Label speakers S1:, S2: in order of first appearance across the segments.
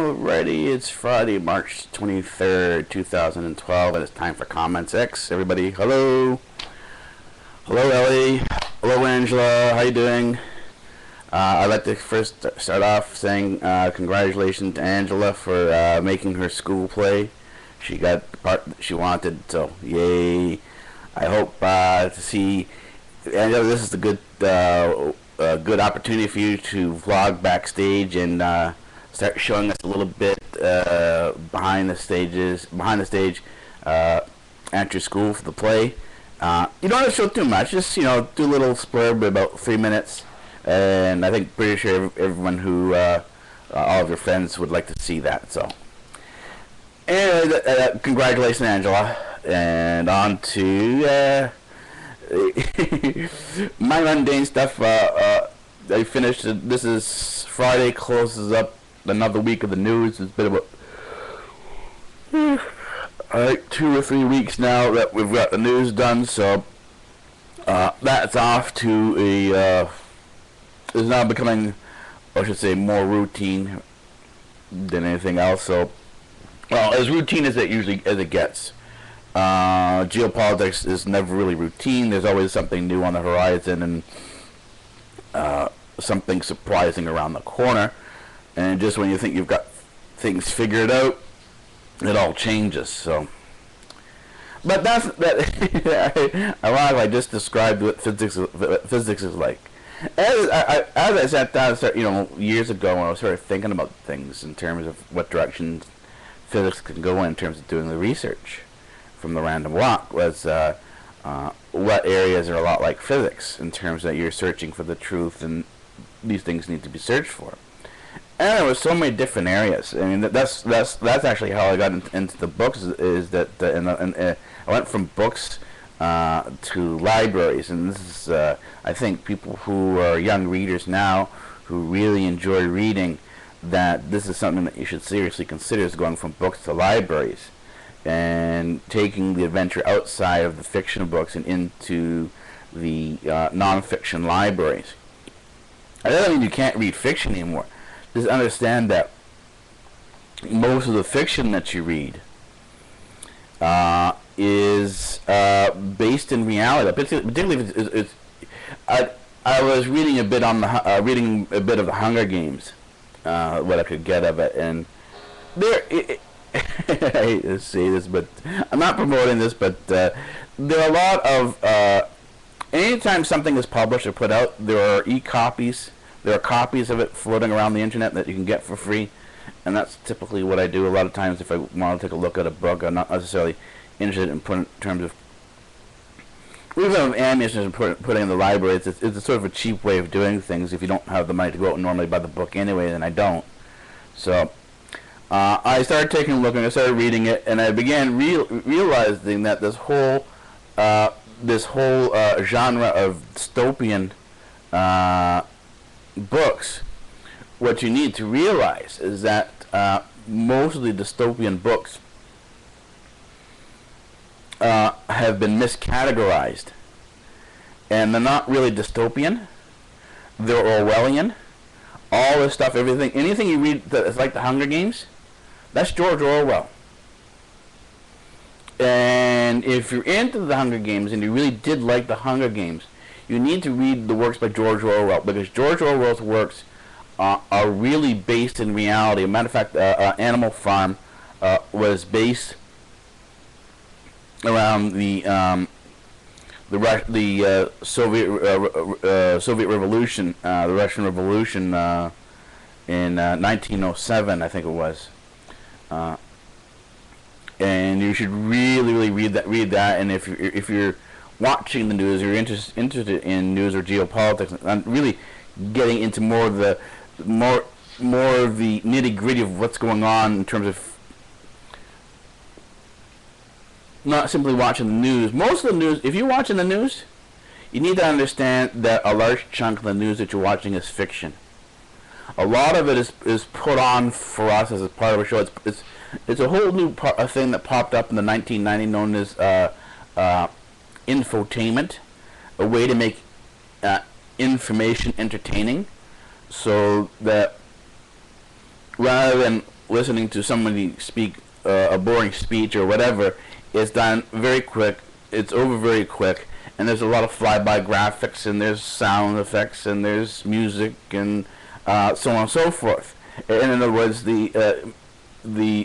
S1: Alrighty, it's Friday, March 23rd, 2012, and it's time for Comments X. Everybody, hello. Hello, Ellie. Hello, Angela. How you doing? I'd like to first start off saying congratulations to Angela for making her school play. She got the part that she wanted, so yay. I hope to see, Angela, this is a good opportunity for you to vlog backstage and start showing us a little bit behind the stage at your school for the play. You don't have to show too much, just do a little splurb about 3 minutes, and I think pretty sure everyone who all of your friends would like to see that. So, and congratulations, Angela, and on to my mundane stuff. I finished. This is Friday, closes up another week of the news. It's been about 2 or 3 weeks now that we've got the news done, so that's off to is now becoming, I should say, more routine than anything else. So, well, as routine as it gets. Geopolitics is never really routine. There's always something new on the horizon and something surprising around the corner. And just when you think you've got things figured out, it all changes. So, but that. Ironically, I just described what physics is like. As I sat down, years ago when I started thinking about things in terms of what direction physics can go in terms of doing the research from the random walk, was what areas are a lot like physics in terms that you're searching for the truth and these things need to be searched for. And there was so many different areas. I mean, that's actually how I got into the books. Is that I went from books to libraries, and this is I think people who are young readers now who really enjoy reading, that this is something that you should seriously consider, is going from books to libraries and taking the adventure outside of the fiction books and into the non-fiction libraries. I don't mean you can't read fiction anymore. Just understand that most of the fiction that you read is based in reality. Particularly, if I was reading a bit on the reading a bit of the Hunger Games, what I could get of it, and there. I hate to say this, but I'm not promoting this, but there are a lot of anytime something is published or put out, there are e-copies. There are copies of it floating around the internet that you can get for free, and that's typically what I do a lot of times if I want to take a look at a book. I'm not necessarily interested in terms of even ammunition and putting in the library. It's a sort of a cheap way of doing things. If you don't have the money to go out and normally buy the book anyway, then I don't. So I started taking a look and I started reading it, and I began realizing that this whole genre of dystopian books, what you need to realize is that most of the dystopian books have been miscategorized, and they're not really dystopian. They're Orwellian. All this stuff, anything you read that's like the Hunger Games, that's George Orwell. And if you're into the Hunger Games and you really did like the Hunger Games, you need to read the works by George Orwell, because George Orwell's works are really based in reality. As a matter of fact, Animal Farm was based around the Soviet Revolution, the Russian Revolution in 1907, I think it was. And you should really read that. And if you're watching the news, you're interested in news or geopolitics, and really getting into more of the nitty-gritty of what's going on in terms of not simply watching the news. Most of the news, if you're watching the news, you need to understand that a large chunk of the news that you're watching is fiction. A lot of it is put on for us as a part of a show. It's a whole new a thing that popped up in the 1990s known as infotainment, a way to make information entertaining, so that rather than listening to somebody speak a boring speech or whatever, it's done very quick. It's over very quick, and there's a lot of flyby graphics, and there's sound effects, and there's music, and so on and so forth. And in other words, the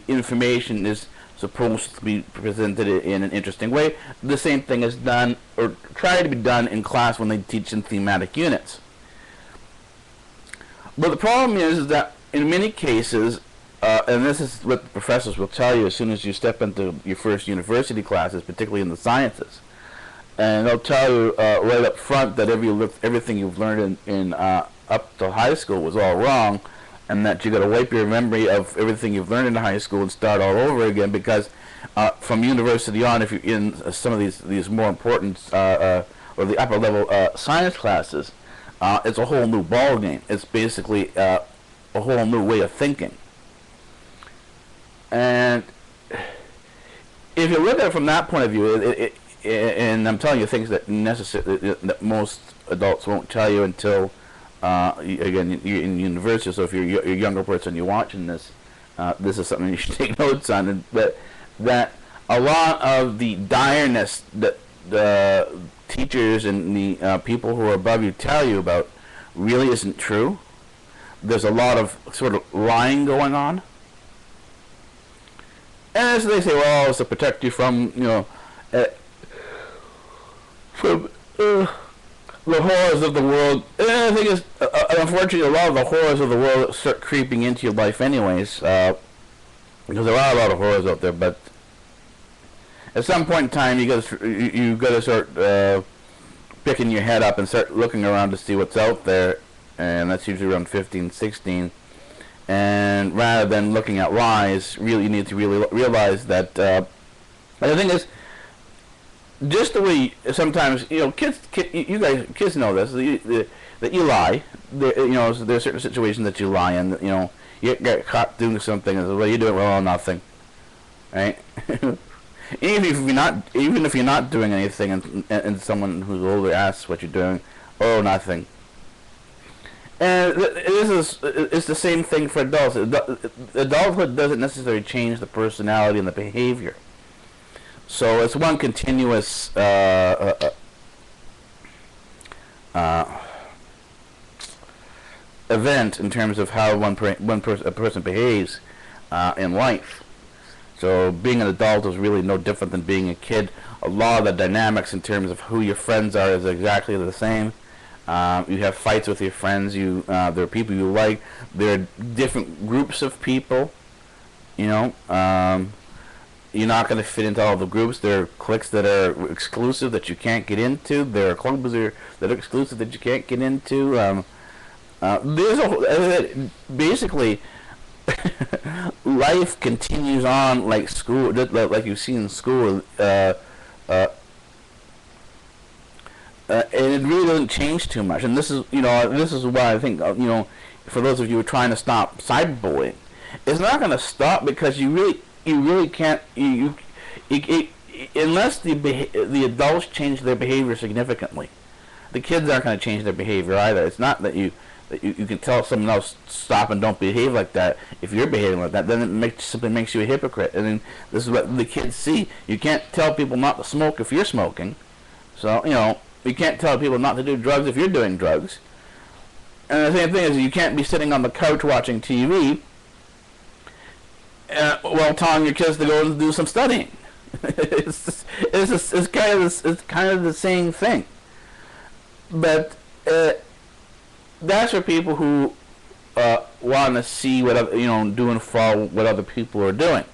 S1: information is supposed to be presented in an interesting way. The same thing is done, or tried to be done, in class when they teach in thematic units. But the problem is that in many cases, and this is what the professors will tell you as soon as you step into your first university classes, particularly in the sciences, and they'll tell you right up front that everything you've learned in up to high school was all wrong, and that you got to wipe your memory of everything you've learned in high school and start all over again, because from university on, if you're in some of these more important or the upper level science classes, it's a whole new ball game. It's basically a whole new way of thinking. And if you look at it from that point of view, and I'm telling you things that that most adults won't tell you until again, you're in university. So if you're a younger person, you're watching this, this is something you should take notes on. But that a lot of the direness that the teachers and the people who are above you tell you about really isn't true. There's a lot of sort of lying going on. And as they say, well, it's to protect you from, from the horrors of the world. And the thing is, unfortunately, a lot of the horrors of the world start creeping into your life anyways, because there are a lot of horrors out there. But at some point in time, you got to start picking your head up and start looking around to see what's out there, and that's usually around 15, 16. And rather than looking at lies, really, you need to really realize that. The thing is, just the way sometimes kids know this, that you lie. There's certain situations that you lie, and you get caught doing something, and well, you do it, well, nothing, right? Even if you're not doing anything, and someone who's older asks what you're doing, oh, nothing. And it's the same thing for adults. Adulthood doesn't necessarily change the personality and the behavior. So it's one continuous event in terms of how a person behaves in life. So being an adult is really no different than being a kid. A lot of the dynamics in terms of who your friends are is exactly the same. You have fights with your friends. There are people you like. There are different groups of people. You're not going to fit into all the groups. There are cliques that are exclusive that you can't get into. There are clubs that are exclusive that you can't get into. Basically, life continues on like school, like you see in school. And it really doesn't change too much. And this is why I think for those of you who are trying to stop cyberbullying, it's not going to stop, because you really can't unless the adults change their behavior significantly. The kids aren't going to change their behavior either. It's not that you can tell someone else stop and don't behave like that. If you're behaving like that, then it simply makes you a hypocrite. And then this is what the kids see. You can't tell people not to smoke if you're smoking. So you can't tell people not to do drugs if you're doing drugs. And the same thing is, you can't be sitting on the couch watching TV while telling your kids to go and do some studying. It's kind of the same thing. But that's for people who want to see what do and follow what other people are doing.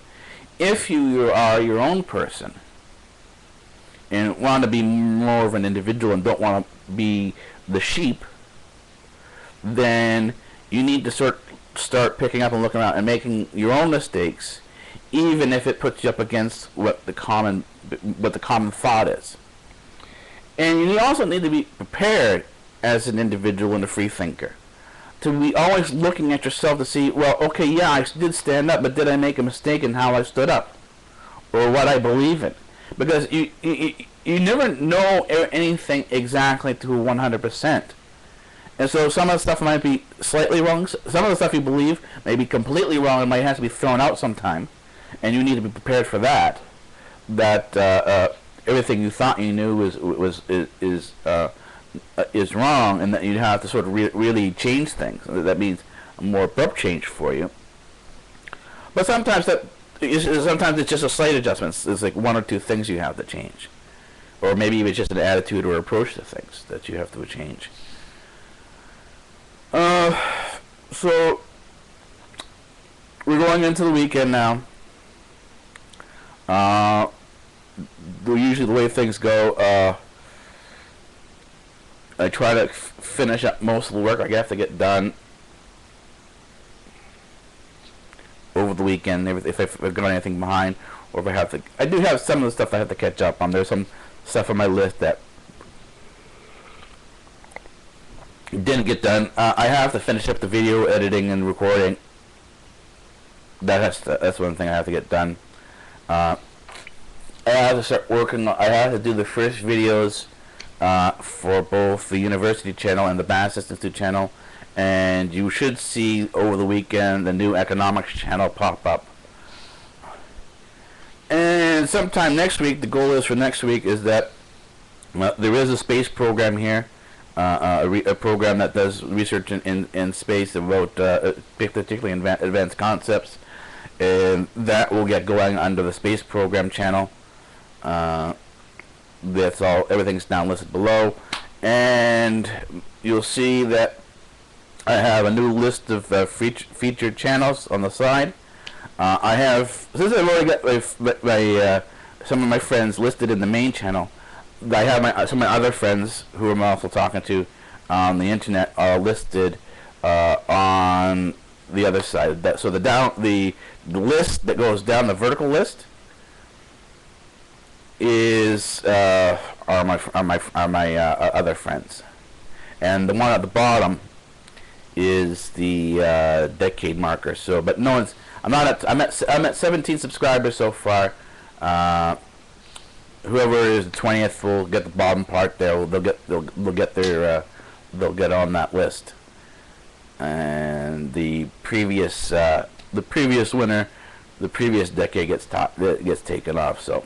S1: If you are your own person and want to be more of an individual and don't want to be the sheep, then you need to start picking up and looking around and making your own mistakes, even if it puts you up against what the common thought is. And you also need to be prepared as an individual and a free thinker, to be always looking at yourself to see, well, okay, yeah, I did stand up, but did I make a mistake in how I stood up, or what I believe in? Because you never know anything exactly to 100%. And so some of the stuff might be slightly wrong. Some of the stuff you believe may be completely wrong and might have to be thrown out sometime. And you need to be prepared for that. That everything you thought you knew is wrong, and that you have to sort of really change things. That means a more abrupt change for you. But sometimes sometimes it's just a slight adjustment. It's like one or two things you have to change, or maybe it's just an attitude or approach to things that you have to change. So we're going into the weekend now. Usually the way things go, I try to finish up most of the work I have to get done over the weekend. If I've got anything behind, or if I have to, I do have some of the stuff I have to catch up on. There's some stuff on my list that didn't get done. I have to finish up the video editing and recording. That's one thing I have to get done. I have to start working. I have to do the first videos for both the University channel and the Bass Institute channel, and you should see over the weekend the new Economics channel pop up. And sometime next week, the goal is for next week is that there is a space program here. A program that does research in space about particularly advanced concepts, and that will get going under the space program channel. That's all. Everything's down listed below, and you'll see that I have a new list of featured channels on the side. I have, since I've already got some of my friends listed in the main channel, I have some of my other friends who I'm also talking to on the internet are listed on the other side. So the list that goes down, the vertical list, is are my other friends, and the one at the bottom is the decade marker. So, but no one's. I'm at 17 subscribers so far. Whoever is the 20th will get the bottom part there. They'll get on that list. And the previous winner, the previous decade gets taken off. So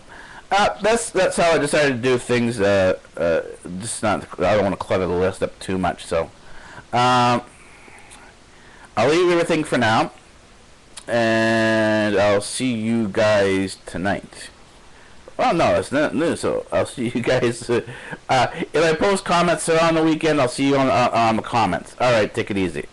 S1: that's how I decided to do things. Just not. I don't want to clutter the list up too much. So I'll leave everything for now, and I'll see you guys tonight. Well, no, it's not new, so I'll see you guys. If I post comments on the weekend, I'll see you on the comments. Alright, take it easy.